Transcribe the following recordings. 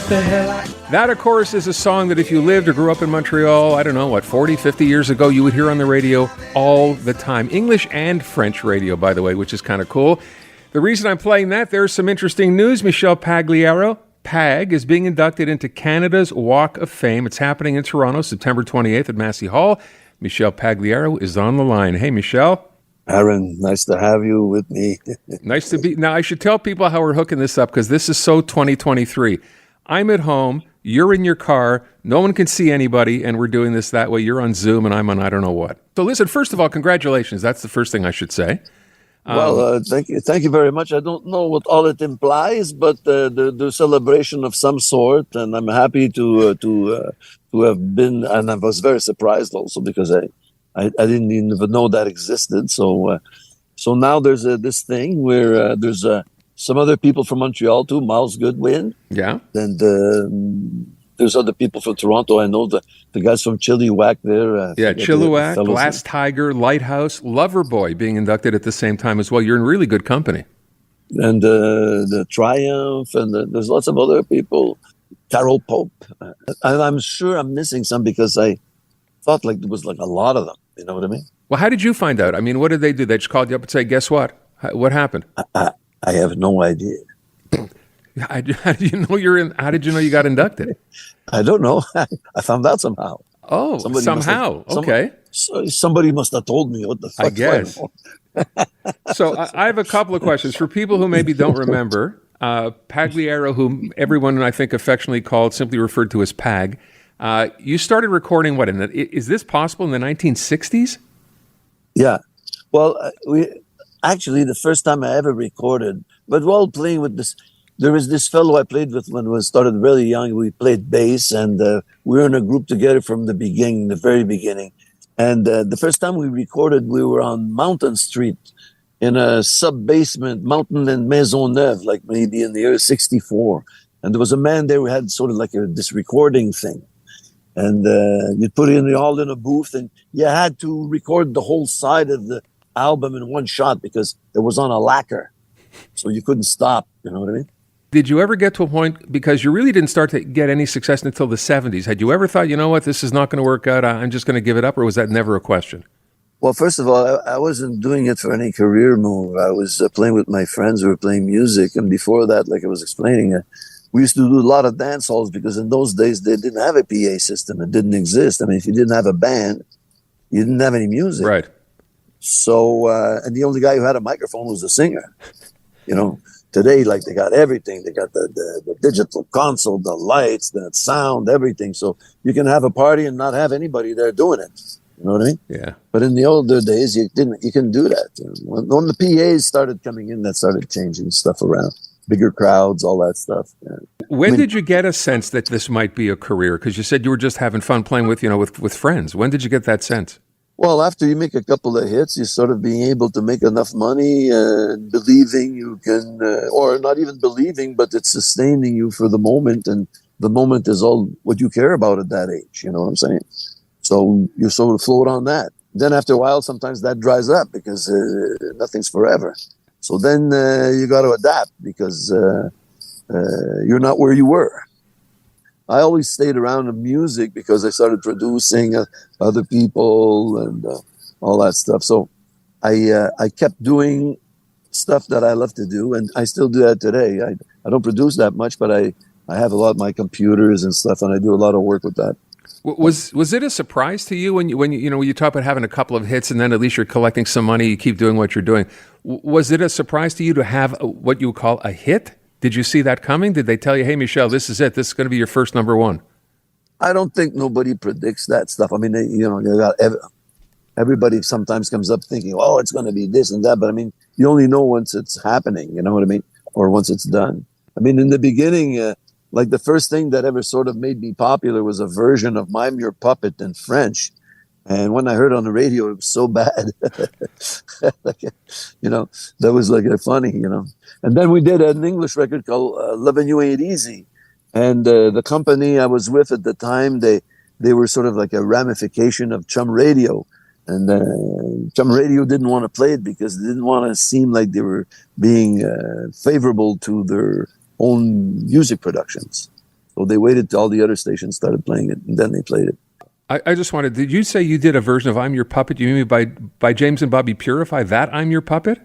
the hell That, of course, is a song that if you lived or grew up in Montreal, I don't know, 40, 50 years ago, you would hear on the radio all the time. English and French radio, by the way, which is kind of cool. The reason I'm playing that, there's some interesting news. Michel Pagliaro, PAG, is being inducted into Canada's Walk of Fame. It's happening in Toronto, September 28th at Massey Hall. Michel Pagliaro is on the line. Hey, Michel. Aaron, nice to have you with me. Nice to be. Now, I should tell people how we're hooking this up because this is so 2023. I'm at home, you're in your car, no one can see anybody, and we're doing this that way. You're on Zoom, and I'm on I don't know what. So listen, first of all, congratulations. That's the first thing I should say. Thank you very much. I don't know what all it implies, but the celebration of some sort, and I'm happy to have been, and I was very surprised also because I didn't even know that existed. So now there's this thing where there's some other people from Montreal too, Miles Goodwin. Yeah. And there's other people from Toronto. I know the guys from Chilliwack there. Chilliwack, Glass Tiger, Lighthouse, Loverboy being inducted at the same time as well. You're in really good company. And the Triumph, and there's lots of other people. Carol Pope. And I'm sure I'm missing some because I thought like there was like a lot of them. You know what I mean? Well, how did you find out? I mean, what did they do? They just called you up and say, guess what? What happened? I have no idea. How did you know how did you know you got inducted? I don't know. I found out somehow. Oh, somehow. Okay. Somebody must have told me what the fuck. I guess. So I have a couple of questions for people who maybe don't remember. Pagliaro, whom everyone I think affectionately called, simply referred to as Pag. You started recording what? Is this possible in the 1960s? Yeah. Well, actually the first time I ever recorded, but while playing with this, there was this fellow I played with when we started really young. We played bass, and we were in a group together from the beginning, the very beginning. And the first time we recorded, we were on Mountain Street in a sub-basement, Mountain and Maisonneuve, like maybe in the year 64. And there was a man there who had sort of like this recording thing. And you'd put it all in a booth, and you had to record the whole side of the album in one shot because it was on a lacquer. So you couldn't stop, you know what I mean? Did you ever get to a point, because you really didn't start to get any success until the 70s, had you ever thought, you know what, this is not going to work out, I'm just going to give it up, or was that never a question? Well, first of all, I wasn't doing it for any career move. I was playing with my friends who were playing music, and before that, like I was explaining, we used to do a lot of dance halls because in those days, they didn't have a PA system. It didn't exist. I mean, if you didn't have a band, you didn't have any music. Right. So, and the only guy who had a microphone was the singer. You know, today, like they got everything. They got the digital console, the lights, the sound, everything. So you can have a party and not have anybody there doing it. You know what I mean? Yeah. But in the older days, you couldn't do that. You know? When the PAs started coming in, that started changing stuff around. Bigger crowds, all that stuff. Yeah. When did you get a sense that this might be a career? Because you said you were just having fun playing with friends. When did you get that sense? Well, after you make a couple of hits, you sort of being able to make enough money and believing you can, or not even believing, but it's sustaining you for the moment. And the moment is all what you care about at that age. You know what I'm saying? So you sort of float on that. Then after a while, sometimes that dries up because nothing's forever. So then you got to adapt because you're not where you were. I always stayed around in music because I started producing other people and all that stuff. So I kept doing stuff that I love to do, and I still do that today. I don't produce that much, but I have a lot of my computers and stuff, and I do a lot of work with that. Was it a surprise to you when you talk about having a couple of hits and then at least you're collecting some money, you keep doing what you're doing? Was it a surprise to you to have what you would call a hit? Did you see that coming? Did they tell you, hey, Michel, this is it. This is going to be your first number one? I don't think nobody predicts that stuff. I mean, you got everybody sometimes comes up thinking, oh, it's going to be this and that. But I mean, you only know once it's happening, you know what I mean? Or once it's done. I mean, in the beginning, like the first thing that ever sort of made me popular was a version of Mime Your Puppet in French. And when I heard it on the radio, it was so bad. That was like funny, And then we did an English record called Lovin' You Ain't Easy. And the company I was with at the time, they were sort of like a ramification of Chum Radio. And Chum Radio didn't want to play it because they didn't want to seem like they were being favorable to their own music productions. So they waited till all the other stations started playing it, and then they played it. I just wanted, did you say you did a version of I'm Your Puppet? You mean by James and Bobby Purify, that I'm Your Puppet?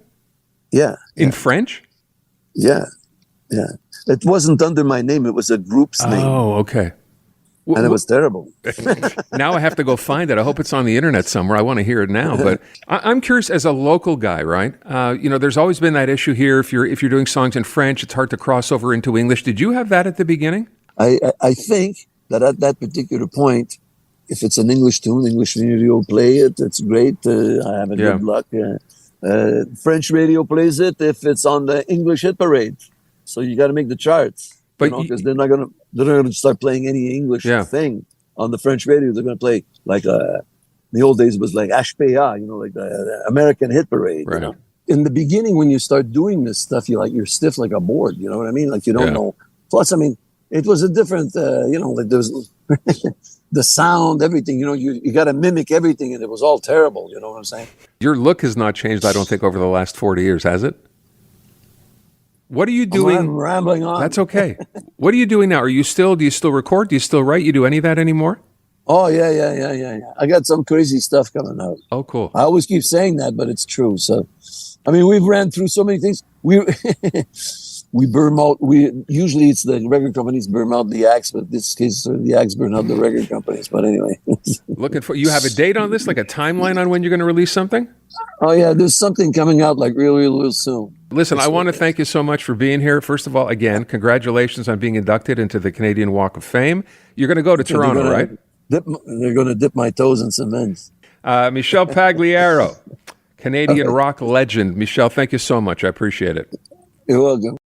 Yeah. In French? Yeah. Yeah. It wasn't under my name. It was a group's name. Oh, okay. And it was terrible. Now I have to go find it. I hope it's on the internet somewhere. I want to hear it now. But I'm curious, as a local guy, right? There's always been that issue here. If you're doing songs in French, it's hard to cross over into English. Did you have that at the beginning? I think that at that particular point, if it's an English tune, English radio play it. It's great. I have a good luck. French radio plays it if it's on the English hit parade. So you got to make the charts. But because they're not gonna start playing any English thing on the French radio. They're gonna play like in the old days it was like HPA, like the American hit parade. Right. In the beginning, when you start doing this stuff, you're stiff like a board. You know what I mean? Like you don't know. Plus, I mean, it was a different. Like there was the sound, everything. You got to mimic everything, and it was all terrible. You know what I'm saying? Your look has not changed, I don't think, over the last 40 years, has it? What are you doing? I'm rambling on. That's okay. What are you doing now? Do you still record? Do you still write? You do any of that anymore? Oh, yeah. I got some crazy stuff coming out. Oh, cool. I always keep saying that, but it's true. So, I mean, we've ran through so many things. We burn out. Usually it's the record companies burn out the acts, but in this case, the acts burn out the record companies. But anyway. You have a date on this, like a timeline on when you're going to release something? Oh, yeah. There's something coming out like real soon. Listen, I want to thank you so much for being here. First of all, again, congratulations on being inducted into the Canadian Walk of Fame. You're going to go to Toronto, right? They're going to dip my toes in cement. Michel Pagliaro, Canadian rock legend. Michel, thank you so much. I appreciate it. You're welcome.